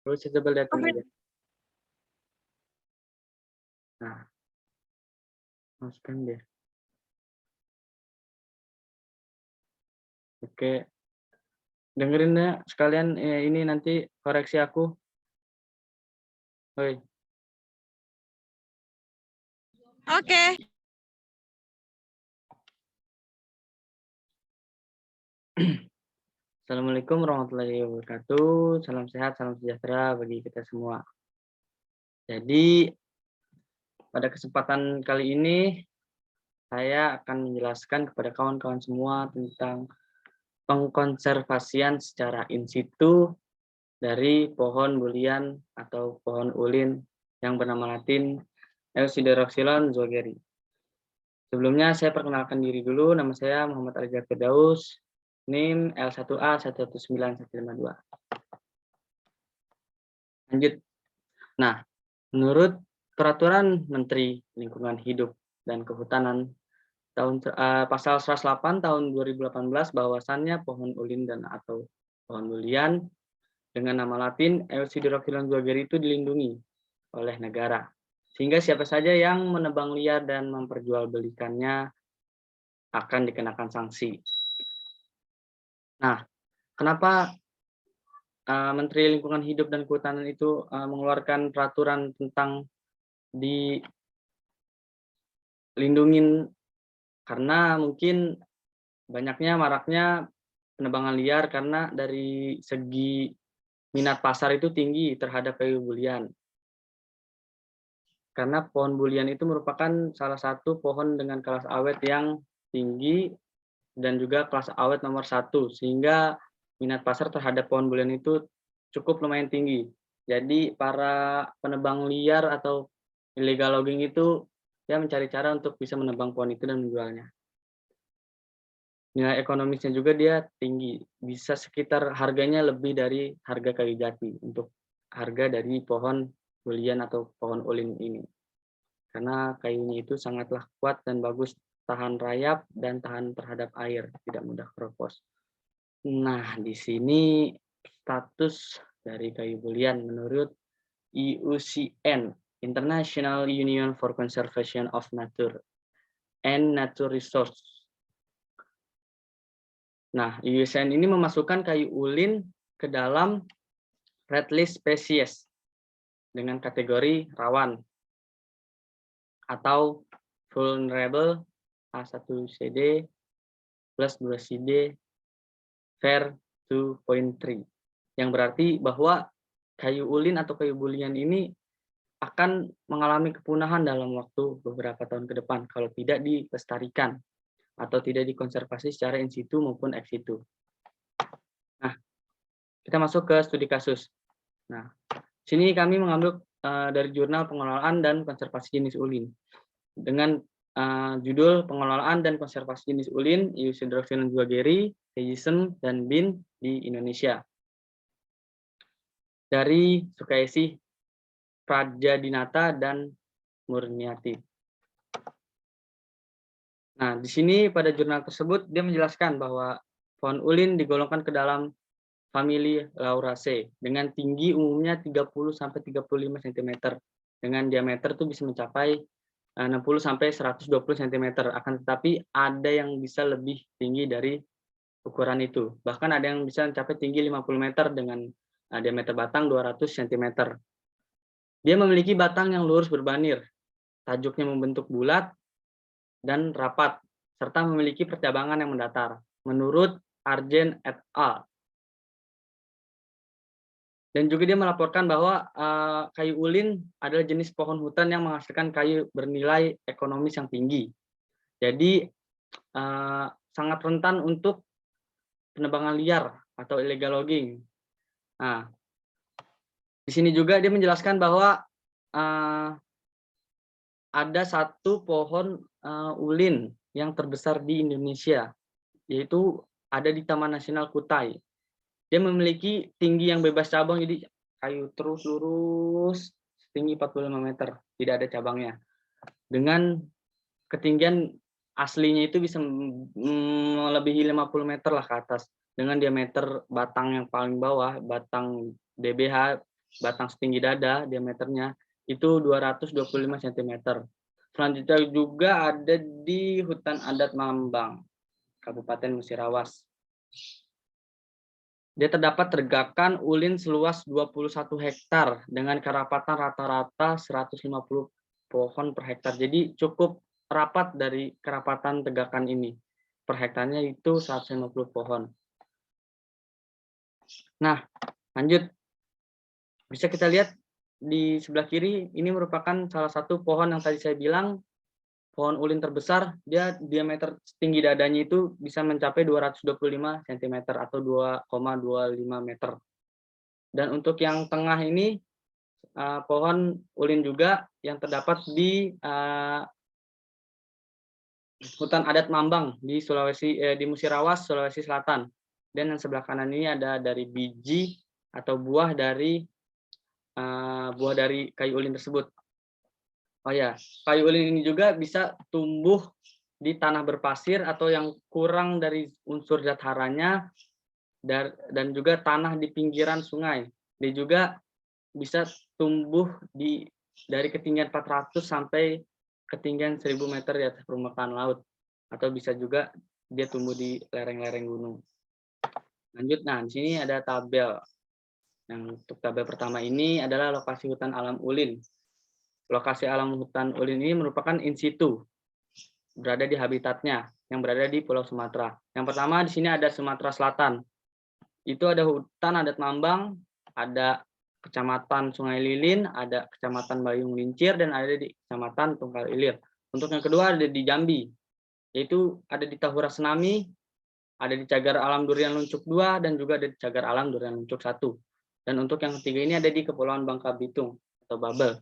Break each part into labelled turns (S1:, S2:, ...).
S1: Terus saya coba lihatin
S2: Oke.
S1: aja. Nah, masukin deh. Oke, dengerin ya sekalian ini nanti koreksi aku. Woi.
S2: Oke.
S1: Assalamualaikum warahmatullahi wabarakatuh. Salam sehat, salam sejahtera bagi kita semua. Jadi, pada kesempatan kali ini saya akan menjelaskan kepada kawan-kawan semua tentang pengkonservasian secara in situ dari pohon bulian atau pohon ulin yang bernama latin Eusideroxylon zwageri. Sebelumnya saya perkenalkan diri dulu, nama saya Muhammad Arja Firdaus, NIM L1A119152. Lanjut. Nah, menurut Peraturan Menteri Lingkungan Hidup dan Kehutanan pasal 108 tahun 2018 bahwasannya pohon ulin dan atau pohon bulian dengan nama latin Eusideroxylon zwageri itu dilindungi oleh negara. Sehingga siapa saja yang menebang liar dan memperjualbelikannya akan dikenakan sanksi. Nah, kenapa Menteri Lingkungan Hidup dan Kehutanan itu mengeluarkan peraturan tentang dilindungin? Karena mungkin maraknya penebangan liar karena dari segi minat pasar itu tinggi terhadap kayu bulian. Karena pohon bulian itu merupakan salah satu pohon dengan kelas awet yang tinggi dan juga kelas awet nomor 1, sehingga minat pasar terhadap pohon bulian itu cukup lumayan tinggi. Jadi para penebang liar atau illegal logging itu dia mencari cara untuk bisa menebang pohon itu dan menjualnya. Nilai ekonomisnya juga dia tinggi, bisa sekitar harganya lebih dari harga kayu jati untuk harga dari pohon bulian atau pohon ulin ini. Karena kayunya itu sangatlah kuat dan bagus, tahan rayap dan tahan terhadap air, tidak mudah keropos. Nah, di sini status dari kayu bulian menurut IUCN, International Union for Conservation of Nature and Nature Resource. Nah, IUCN ini memasukkan kayu ulin ke dalam red list species dengan kategori rawan atau vulnerable A1CD plus 2CD FAIR 2.3, yang berarti bahwa kayu ulin atau kayu bulian ini akan mengalami kepunahan dalam waktu beberapa tahun ke depan kalau tidak dilestarikan atau tidak dikonservasi secara in situ maupun ex situ. Nah, kita masuk ke studi kasus. Nah, sini kami mengambil dari jurnal pengelolaan dan konservasi jenis ulin dengan judul pengelolaan dan konservasi jenis ulin Eusideroxylon zwageri, Teijisen, dan Bin di Indonesia. Dari Sukaisi Pradjadinata dan Murniati. Nah, di sini pada jurnal tersebut dia menjelaskan bahwa pohon ulin digolongkan ke dalam famili Lauraceae dengan tinggi umumnya 30 sampai 35 cm. Dengan diameter itu bisa mencapai 60 sampai 120 cm. Akan tetapi ada yang bisa lebih tinggi dari ukuran itu. Bahkan ada yang bisa mencapai tinggi 50 meter dengan diameter batang 200 cm. Dia memiliki batang yang lurus berbanir, tajuknya membentuk bulat dan rapat, serta memiliki percabangan yang mendatar, menurut Arjen et al. Dan juga dia melaporkan bahwa kayu ulin adalah jenis pohon hutan yang menghasilkan kayu bernilai ekonomis yang tinggi. Jadi sangat rentan untuk penebangan liar atau illegal logging. Nah, di sini juga dia menjelaskan bahwa ada satu pohon ulin yang terbesar di Indonesia, yaitu ada di Taman Nasional Kutai. Dia memiliki tinggi yang bebas cabang, jadi kayu terus lurus setinggi 45 meter, tidak ada cabangnya. Dengan ketinggian aslinya itu bisa melebihi 50 meter lah ke atas. Dengan diameter batang yang paling bawah, batang DBH batang setinggi dada diameternya itu 225 cm. Selanjutnya juga ada di hutan adat Mambang, Kabupaten Musirawas. Dia terdapat tergakan ulin seluas 21 hektar dengan kerapatan rata-rata 150 pohon per hektar. Jadi cukup rapat dari kerapatan tegakan ini. Per hektarnya itu 150 pohon. Nah, lanjut. Bisa kita lihat di sebelah kiri, ini merupakan salah satu pohon yang tadi saya bilang, pohon ulin terbesar, dia diameter tinggi dadanya itu bisa mencapai 225 cm atau 2,25 meter. Dan untuk yang tengah ini, pohon ulin juga yang terdapat di hutan adat Mambang di di Musirawas, Sulawesi Selatan. Dan yang sebelah kanan ini ada dari biji atau buah dari kayu ulin tersebut. Oh ya, kayu ulin ini juga bisa tumbuh di tanah berpasir atau yang kurang dari unsur zat haranya dan juga tanah di pinggiran sungai. Dia juga bisa tumbuh dari ketinggian 400 sampai ketinggian 1000 meter di atas permukaan laut, atau bisa juga dia tumbuh di lereng-lereng gunung. Lanjut, nah di sini ada tabel. Yang untuk tabel pertama ini adalah lokasi hutan alam ulin. Lokasi alam hutan ulin ini merupakan in situ, berada di habitatnya, yang berada di Pulau Sumatera. Yang pertama di sini ada Sumatera Selatan. Itu ada hutan adat Mambang, ada Kecamatan Sungai Lilin, ada Kecamatan Bayung Lincir, dan ada di Kecamatan Tunggal Ilir. Untuk yang kedua ada di Jambi, yaitu ada di Tahura Senami, ada di Cagar Alam Durian Luncuk 2, dan juga ada di Cagar Alam Durian Luncuk 1. Dan untuk yang ketiga ini ada di Kepulauan Bangka Belitung atau Babel.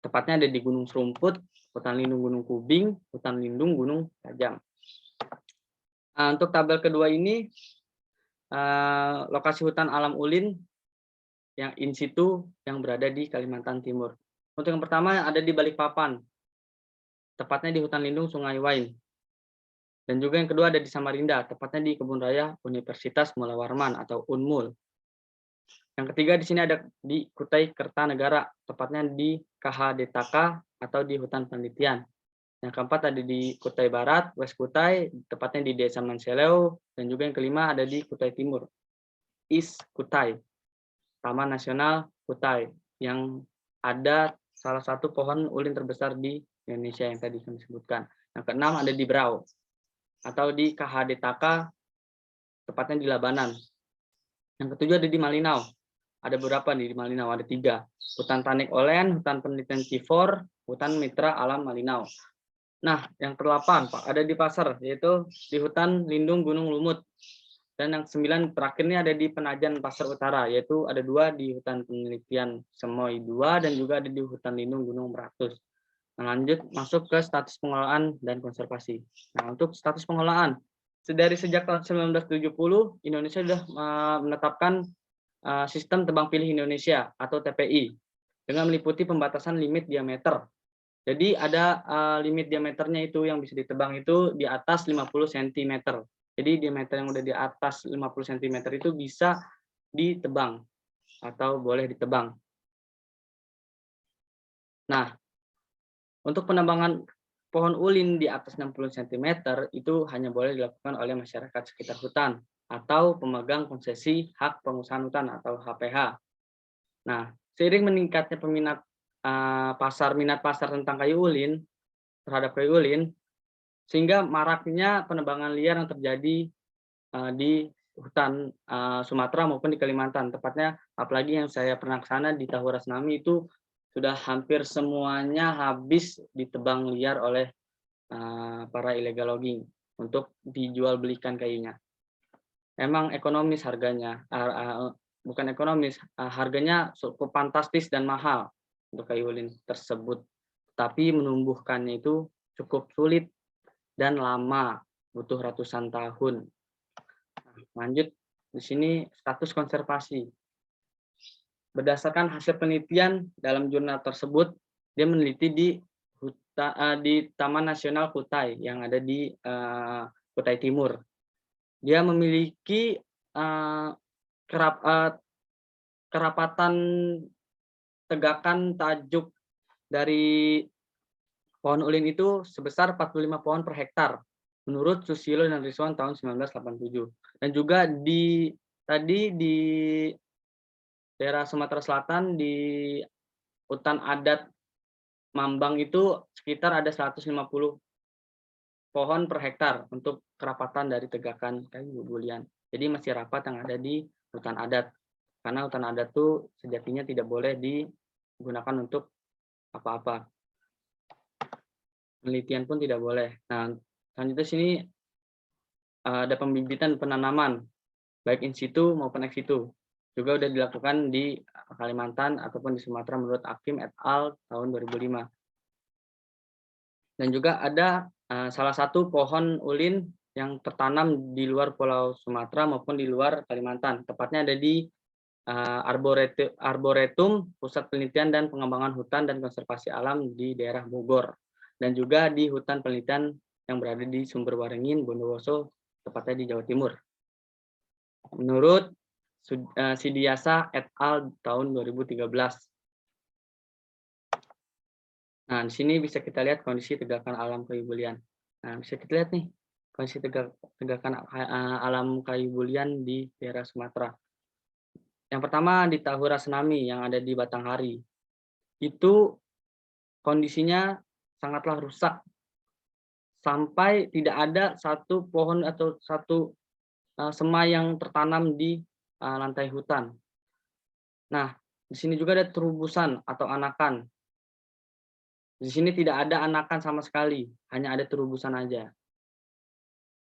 S1: Tepatnya ada di Gunung Serumput, Hutan Lindung Gunung Kubing, Hutan Lindung Gunung Tajam. Untuk tabel kedua ini, lokasi hutan alam ulin yang in situ yang berada di Kalimantan Timur. Untuk yang pertama ada di Balikpapan, tepatnya di Hutan Lindung Sungai Wain. Dan juga yang kedua ada di Samarinda, tepatnya di Kebun Raya Universitas Mula Warman atau Unmul. Yang ketiga di sini ada di Kutai Kertanegara, tepatnya di KHDTK atau di hutan penelitian. Yang keempat ada di Kutai Barat, West Kutai, tepatnya di Desa Manseleu, dan juga yang kelima ada di Kutai Timur, East Kutai, Taman Nasional Kutai, yang ada salah satu pohon ulin terbesar di Indonesia yang tadi kami sebutkan. Yang keenam ada di Berau, atau di KHDTK, tepatnya di Labanan. Yang ketujuh ada di Malinau. Ada beberapa nih di Malinau, ada 3. Hutan Tanik Olen, Hutan Penelitian Civor, Hutan Mitra Alam Malinau. Nah, yang ke-8 Pak, ada di Pasar, yaitu di Hutan Lindung Gunung Lumut. Dan yang 9 terakhirnya ada di Penajan Pasar Utara, yaitu ada 2 di Hutan Penelitian Semoy 2 dan juga ada di Hutan Lindung Gunung Meratus. Nah, lanjut masuk ke status pengelolaan dan konservasi. Nah, untuk status pengelolaan, dari sejak tahun 1970 Indonesia sudah menetapkan Sistem Tebang Pilih Indonesia atau TPI dengan meliputi pembatasan limit diameter. Jadi ada limit diameternya itu yang bisa ditebang itu di atas 50 cm. Jadi diameter yang udah di atas 50 cm itu bisa ditebang atau boleh ditebang. Nah, untuk penebangan pohon ulin di atas 60 cm itu hanya boleh dilakukan oleh masyarakat sekitar hutan atau pemegang konsesi hak pengusahaan hutan atau HPH. Nah, seiring meningkatnya minat pasar tentang kayu ulin terhadap kayu ulin, sehingga maraknya penebangan liar yang terjadi di hutan Sumatera maupun di Kalimantan. Tepatnya, apalagi yang saya pernah ke sana di Tahura Senami itu sudah hampir semuanya habis ditebang liar oleh para illegal logging untuk dijual belikan kayunya. Emang ekonomis harganya, bukan ekonomis, harganya cukup fantastis dan mahal untuk kayu ulin tersebut. Tapi menumbuhkannya itu cukup sulit dan lama, butuh ratusan tahun. Lanjut, di sini status konservasi. Berdasarkan hasil penelitian dalam jurnal tersebut, dia meneliti di Taman Nasional Kutai yang ada di Kutai Timur. Dia memiliki kerapatan tegakan tajuk dari pohon ulin itu sebesar 45 pohon per hektar menurut Susilo dan Rizwan tahun 1987. Dan juga tadi di daerah Sumatera Selatan di hutan adat Mambang itu sekitar ada 150 pohon per hektar untuk kerapatan dari tegakan kayu bulian. Jadi masih rapat yang ada di hutan adat. Karena hutan adat itu sejatinya tidak boleh digunakan untuk apa-apa. Penelitian pun tidak boleh. Nah, selanjutnya sini ada pembibitan penanaman, baik in situ maupun ex situ. Juga sudah dilakukan di Kalimantan ataupun di Sumatera menurut Hakim et al. Tahun 2005. Dan juga ada salah satu pohon ulin yang tertanam di luar Pulau Sumatera maupun di luar Kalimantan. Tepatnya ada di Arboretum Pusat Penelitian dan Pengembangan Hutan dan Konservasi Alam di daerah Bogor. Dan juga di hutan penelitian yang berada di Sumberwaringin, Bondowoso, tepatnya di Jawa Timur. Menurut Sidiasa et al. Tahun 2013. Nah, di sini bisa kita lihat kondisi tegakan alam kayu bulian. Nah, bisa kita lihat nih kondisi tegakan alam kayu bulian di daerah Sumatera. Yang pertama di Tahura Senami yang ada di Batanghari. Itu kondisinya sangatlah rusak. Sampai tidak ada satu pohon atau satu semai yang tertanam di lantai hutan. Nah, di sini juga ada terubusan atau anakan. Di sini tidak ada anakan sama sekali, hanya ada terubusan aja.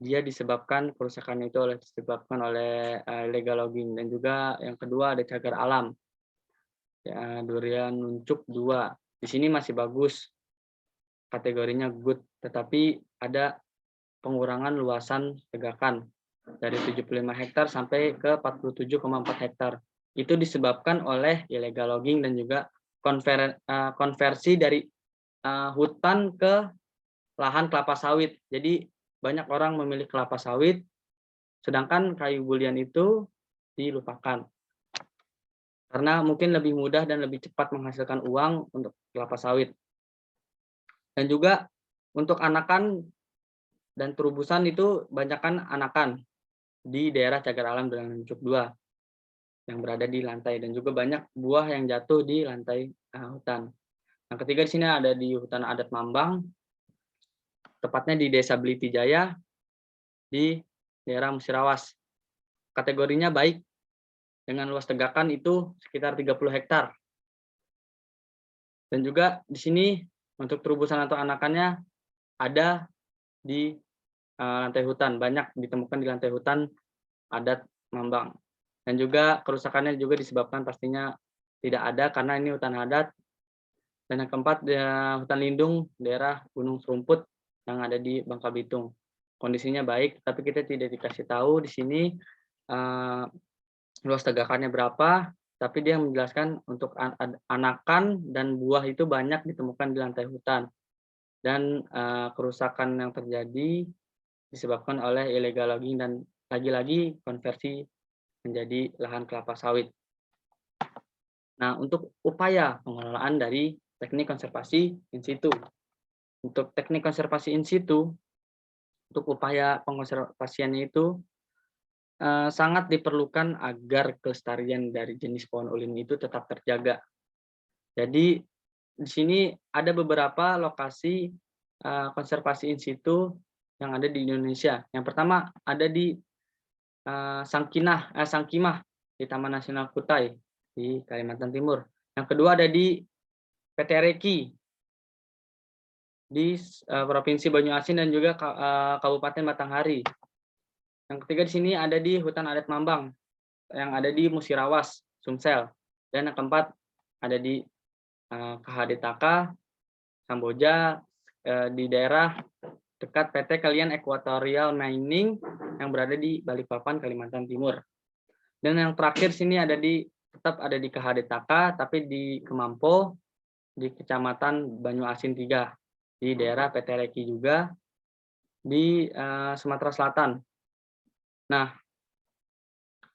S1: Dia disebabkan kerusakan itu disebabkan oleh illegal logging. Dan juga yang kedua ada cagar alam. Ya, durian nuncuk 2. Di sini masih bagus, kategorinya good, tetapi ada pengurangan luasan tegakan dari 75 hektar sampai ke 47,4 hektar. Itu disebabkan oleh illegal logging dan juga konversi dari hutan ke lahan kelapa sawit. Jadi banyak orang memilih kelapa sawit, sedangkan kayu bulian itu dilupakan. Karena mungkin lebih mudah dan lebih cepat menghasilkan uang untuk kelapa sawit. Dan juga untuk anakan dan terubusan itu banyakkan anakan di daerah cagar alam Durian Nuncuk 2 yang berada di lantai, dan juga banyak buah yang jatuh di lantai hutan. Yang ketiga di sini ada di hutan adat Mambang, tepatnya di Desa Beliti Jaya di daerah Musirawas. Kategorinya baik dengan luas tegakan itu sekitar 30 hektar. Dan juga di sini untuk terubusan atau anakannya ada di lantai hutan, banyak ditemukan di lantai hutan adat Mambang. Dan juga kerusakannya juga disebabkan pastinya tidak ada karena ini hutan adat. Dan yang keempat, hutan lindung daerah Gunung Serumput yang ada di Bangka Belitung. Kondisinya baik, tapi kita tidak dikasih tahu di sini luas tegakannya berapa, tapi dia menjelaskan untuk anakan dan buah itu banyak ditemukan di lantai hutan. Dan kerusakan yang terjadi disebabkan oleh illegal logging dan lagi-lagi konversi menjadi lahan kelapa sawit. Nah, untuk upaya pengelolaan dari teknik konservasi in situ. Untuk teknik konservasi in situ, untuk upaya pengonservasiannya itu sangat diperlukan agar kelestarian dari jenis pohon ulin itu tetap terjaga. Jadi di sini ada beberapa lokasi konservasi in situ yang ada di Indonesia. Yang pertama ada di Sangkimah di Taman Nasional Kutai di Kalimantan Timur. Yang kedua ada di PT Reki di Provinsi Banyuasin dan juga Kabupaten Batanghari. Yang ketiga di sini ada di Hutan Adat Mambang yang ada di Musirawas, Sumsel. Dan yang keempat ada di KHDTK, Samboja, di daerah dekat PT Kalian Equatorial Mining yang berada di Balikpapan, Kalimantan Timur. Dan yang terakhir sini tetap ada di KHDTK, tapi di Kemampo, di Kecamatan Banyuasin 3, di daerah PT Reki juga, di Sumatera Selatan. Nah,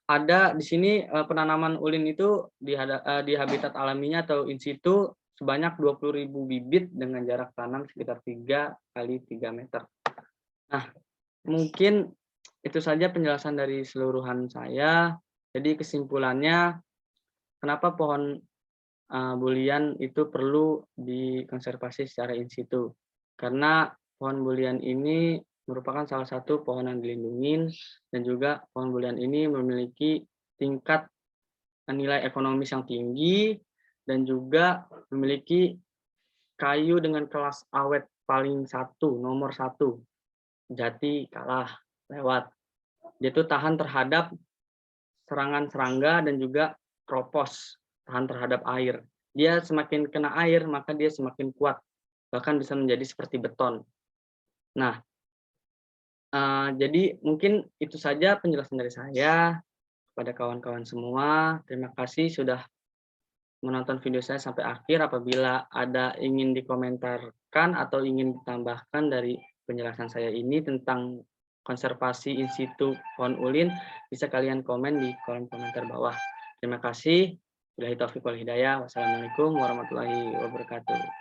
S1: ada di sini penanaman ulin itu di habitat alaminya atau in situ sebanyak 20.000 bibit dengan jarak tanam sekitar 3 kali 3 meter. Nah, mungkin itu saja penjelasan dari seluruhan saya. Jadi kesimpulannya, kenapa pohon bulian itu perlu dikonservasi secara in situ. Karena pohon bulian ini merupakan salah satu pohon yang dilindungi dan juga pohon bulian ini memiliki tingkat nilai ekonomis yang tinggi dan juga memiliki kayu dengan kelas awet paling nomor satu. Jati kalah lewat. Dia itu tahan terhadap serangan serangga dan juga kropos, tahan terhadap air. Dia semakin kena air, maka dia semakin kuat, bahkan bisa menjadi seperti beton. Nah, jadi mungkin itu saja penjelasan dari saya kepada kawan-kawan semua. Terima kasih sudah menonton video saya sampai akhir. Apabila ada ingin dikomentarkan atau ingin ditambahkan dari penjelasan saya ini tentang konservasi in situ pohon ulin, bisa kalian komen di kolom komentar bawah. Terima kasih. Wabillahi taufiq wal hidayah. Wassalamualaikum warahmatullahi wabarakatuh.